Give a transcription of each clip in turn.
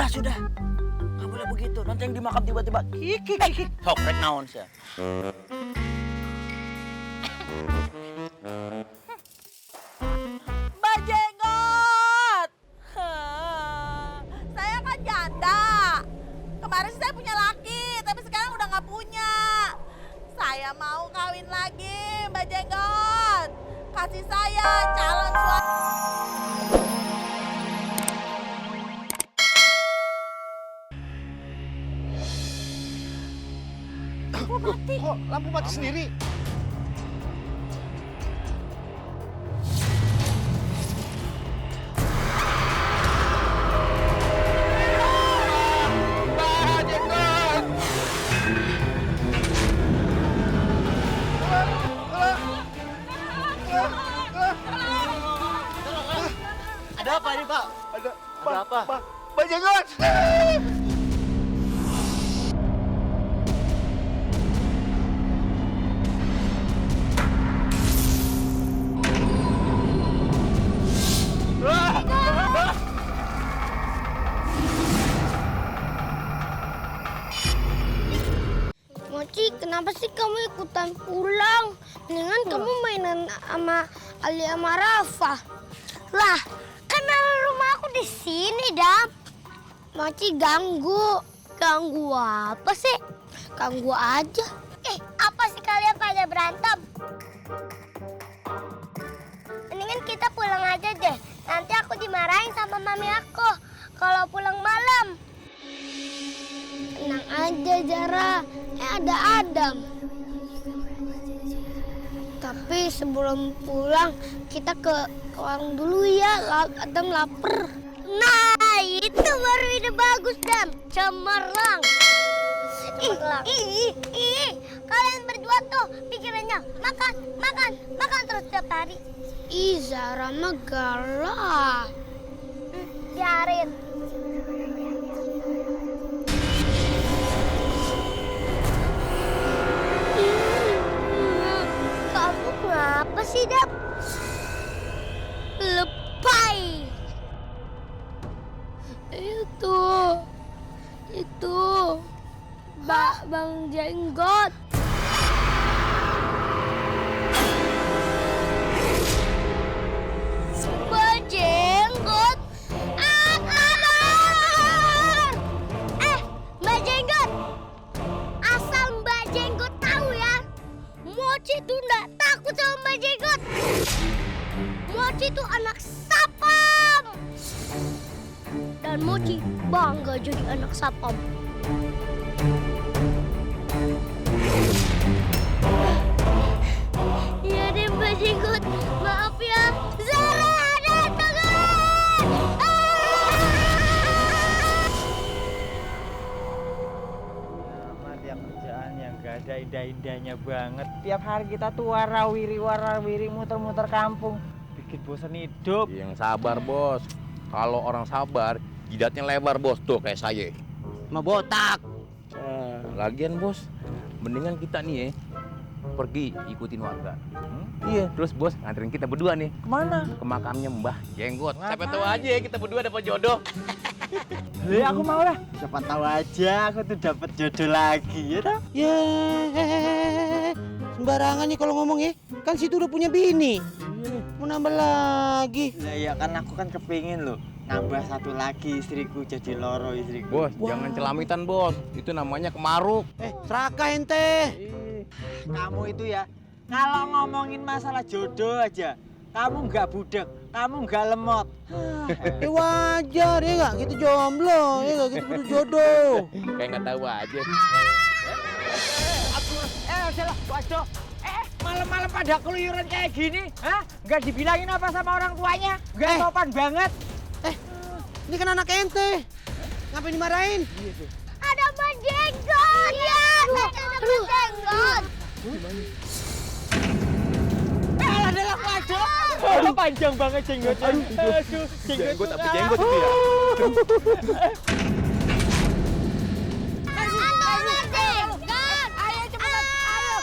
Sudah. Nggak boleh begitu. Nanti yang dimakan tiba-tiba kiki. Sok rek naon sih. Mbak Jenggot. Saya kan janda. Kemarin saya punya laki, tapi sekarang udah nggak punya. Saya mau kawin lagi, Mbak Jenggot. Kasih saya calon suami. Kok lampu mati sendiri? Ada apa ini, Pak? Ada apa? Pak Jenggot! Mochi, kenapa sih kamu ikutan pulang? Mendingan kamu mainan sama Ali sama Rafa. Lah, kan rumah aku di sini, Dam. Mochi ganggu. Ganggu apa sih? Ganggu aja. Apa sih kalian pada berantem? Mendingan kita pulang aja deh. Nanti aku dimarahin sama mami aku kalau pulang malam. Tenang aja, Zara. Ada Adam. Tapi sebelum pulang, kita ke warung dulu ya. Adam lapar. Nah, itu baru ide bagus, Dam. Cemerlang. Kalian berdua tuh pikirannya makan terus tiap hari. Zara mah galak. Biarin. Kamu kenapa sih, Dap? Lepai. Itu Bang Jenggot. Mbak Jenggot. Mbak Jenggot. Asal Mbak Jenggot tahu ya, Mochi itu enggak takut sama Mbak Jenggot. Mochi itu anak sapam. Dan Mochi bangga jadi anak sapam. Iya deh Mbak Jenggot, maaf ya. Zara ada tangan. Tiap kerjaan yang gak ada indah-indahnya banget. Tiap hari kita tuh warawiri muter-muter kampung. Bikin bosan hidup. Yang sabar, Bos. Kalau orang sabar, jidatnya lebar, Bos. Tuh kayak saya. Mau botak. Lagian, Bos, mendingan kita nih pergi ikutin warga. Iya, terus Bos nganterin kita berdua nih. Kemana? Ke makamnya Mbah Jenggot. Siapa tahu aja ya kita berdua dapat jodoh. Aku mau lah. Siapa tahu aja aku tuh dapat jodoh lagi, ya toh? Ya, sembarangan nih kalau ngomong ya. Kan situ udah punya bini. Mau nambah lagi. Lah ya kan aku kan kepingin loh nambah satu lagi istriku jadi loro istriku. Bos, jangan celamitan, Bos. Itu namanya kemaruk. Serakah ente. Kamu itu ya, kalau ngomongin masalah jodoh aja, kamu nggak budek, kamu nggak lemot. Wajar ya nggak? Gitu jomblo, ya nggak gitu butuh jodoh. Kayak nggak tahu aja. Udahlah, waduh. Malam-malam pada keluyuran kayak gini, hah? Nggak dibilangin apa sama orang tuanya? Nggak sopan banget. Ini kan anak ente. Ngapain dimarahin? Ada Mbak Jenggot. Iya, ada Mbak Jenggot. Adalah waduh. Panjang banget jenggotnya. Aduh, Jenggot tapi jenggot itu ya. Ayo cepetan, ayo.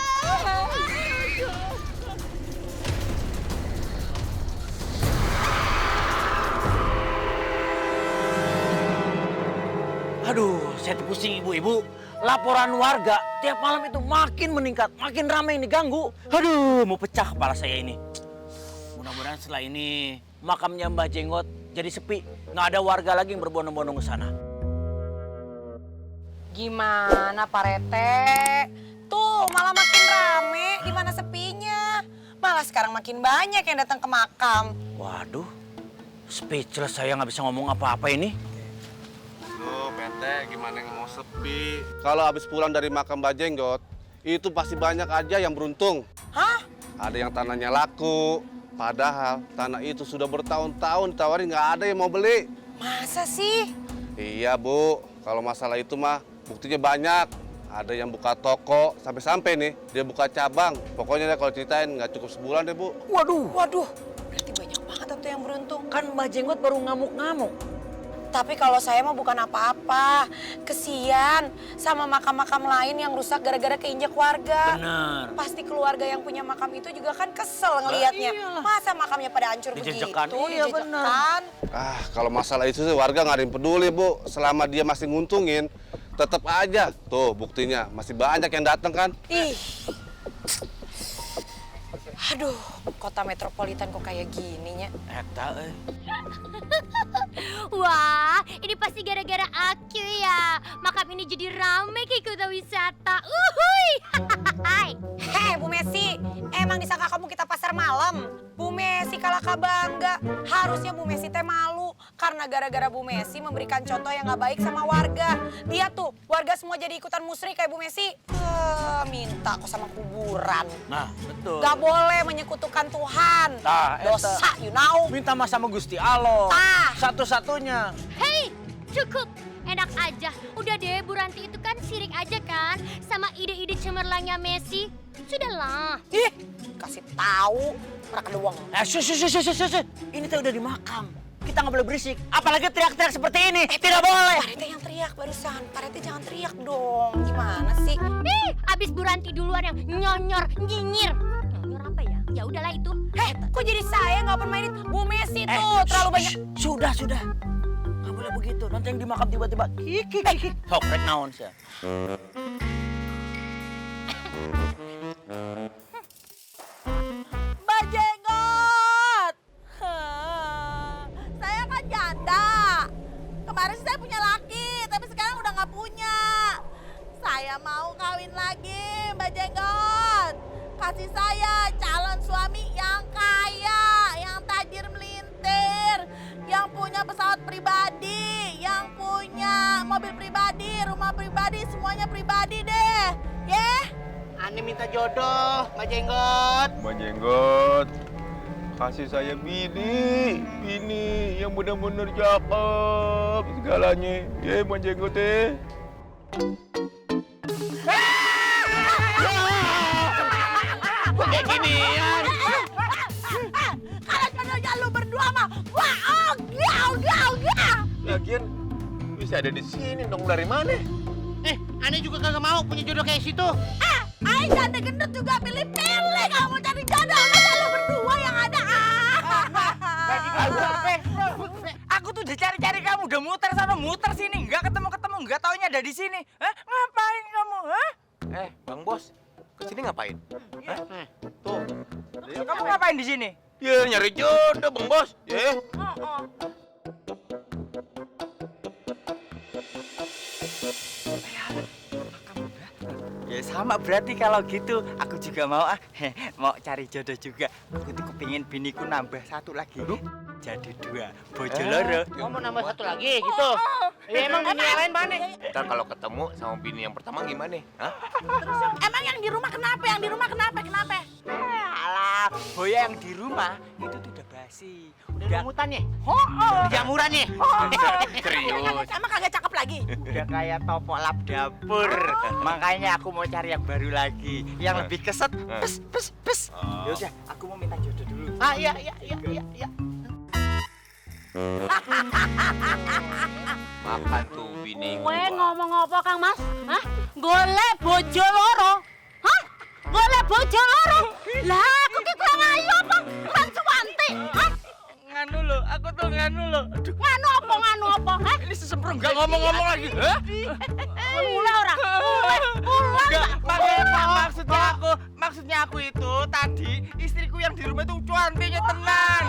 Aduh, saya tuh pusing ibu-ibu. Laporan warga tiap malam itu makin meningkat, makin ramai ini ganggu. Aduh, mau pecah kepala saya ini. Mudah-mudahan setelah ini makamnya Mbah Jenggot jadi sepi. Nggak ada warga lagi yang berbondong-bondong ke sana. Gimana Pak Rete? Tuh malah makin rame, di mana sepinya? Malah sekarang makin banyak yang datang ke makam. Waduh, speechless saya nggak bisa ngomong apa-apa ini. Loh, Pete, gimana yang mau sepi? Kalau habis pulang dari makam Mbah Jenggot, itu pasti banyak aja yang beruntung. Hah? Ada yang tanahnya laku, padahal tanah itu sudah bertahun-tahun ditawarin nggak ada yang mau beli. Masa sih? Iya, Bu. Kalau masalah itu mah buktinya banyak. Ada yang buka toko, sampai-sampai nih dia buka cabang. Pokoknya deh kalau ceritain nggak cukup sebulan deh, Bu. Waduh, berarti banyak banget tuh yang beruntung. Kan Mbah Jenggot baru ngamuk-ngamuk. Tapi kalau saya mah bukan apa-apa. Kesian sama makam-makam lain yang rusak gara-gara keinjak warga. Bener. Pasti keluarga yang punya makam itu juga kan kesel ngelihatnya. iyalah. Masa makamnya pada hancur Dijejekan. begitu? Iya, Dijejekan. Kalau masalah itu sih warga nggak ada yang peduli, Bu. Selama dia masih nguntungin, tetap aja. Tuh buktinya, masih banyak yang datang kan. Ih. Aduh, kota metropolitan kok kayak gininya. Eta, Wah, ini pasti gara-gara aku ya. Makam ini jadi rame kayak kota wisata. Uhuy. Hei Bu Messi, emang disangka kamu kita pasar malam? Bu Messi kalah bangga. Harusnya Bu Messi teh malu. Karena gara-gara Bu Messi memberikan contoh yang gak baik sama warga. Lihat tuh, warga semua jadi ikutan musyrik kayak Bu Messi. Minta kok sama kuburan. nah betul. Gak boleh menyekutukan Tuhan. Nah, eta. Dosa, you know. Minta mas sama Gusti Allah. Tah. Satu-satunya. Hei, cukup. Enak aja. Udah deh, Bu Ranti itu kan sirik aja kan sama ide-ide cemerlangnya Messi. Sudahlah. Ih, kasih tahu. Pernah keduang. Sus. Ini teh udah di makam. Kita nggak boleh berisik. Apalagi teriak-teriak seperti ini. Tidak boleh. Pak Rete yang teriak barusan. Pak Rete jangan teriak dong. Gimana sih? Ih, abis Bu Ranti duluan yang nyonyor, nyinyir. Nyonyor apa ya? Ya udahlah itu. Kok jadi saya nggak permainin Bu Messi tuh? Terlalu banyak. Sudah. Nggak boleh begitu. Nanti yang di makam tiba-tiba kiki. Sok, rek naon sih. Mbak Jenggot. Saya kan janda. Kemarin saya punya laki, tapi sekarang udah nggak punya. Saya mau kawin lagi, Mbak Jenggot. Kasih saya calon suami yang kaya, yang tajir melintir, yang punya pesawat pribadi, yang punya mobil pribadi, rumah pribadi, semuanya pribadi deh. Ane minta jodoh, Mbak Jenggot. Mbak Jenggot, kasih saya bini yang benar-benar cakep segalanya. Ya, Mbak Jenggot teh. Kayak ginian. Kalau jodohnya lu berdua mah, wah ogah. Lagian bisa ada di sini dong, dari mana? Ane juga kagak mau punya jodoh kayak situ. Ay janda gendut juga pilih-pilih kalau mau cari jodoh. Masa lu berdua yang ada? Aku tuh udah cari-cari kamu, udah muter sana muter sini, nggak ketemu, nggak taunya ada di sini. Hah? Ngapain kamu? Hah? Bang Bos, kesini ngapain? Hah? Tuh. Kamu ngapain di sini? Ya, nyari jodoh, Bang Bos. Ya. Ya sama berarti kalau gitu aku juga mau mau cari jodoh juga. Aku tuh kepingin biniku nambah satu lagi. Jadi dua, bojo loro. Oh, mau nambah satu lagi gitu. Ya emang bini yang lain mana? Ntar kalau ketemu sama bini yang pertama gimana? Hah? Emang yang di rumah kenapa? Kenapa? Alah, boya yang di rumah itu tuh udah basi. Udah mutannya? Udah Jamurannya? Serius. Emang kagak cakep lagi? Udah kayak topok lap dapur. Makanya aku mau cari yang baru lagi, yang lebih keset. Pes. Ya udah, aku mau minta jodoh dulu. Iya. Makan tuh bini Gue gua. ngomong apa Kang Mas? Hah? Golek bojo loro? Hah? Golek bojo loro? Lah, aku ki kurang ayu apa? Kurang suwanti? Hah? Nganu lo, aku tuh nganu lo. Aduh, Nganu apa? Hah? ini sesempet orang nggak ngomong-ngomong lagi. Hah? Mulai orang. Enggak, maksudnya aku itu tadi istriku yang di rumah itu cuan pengen tenan.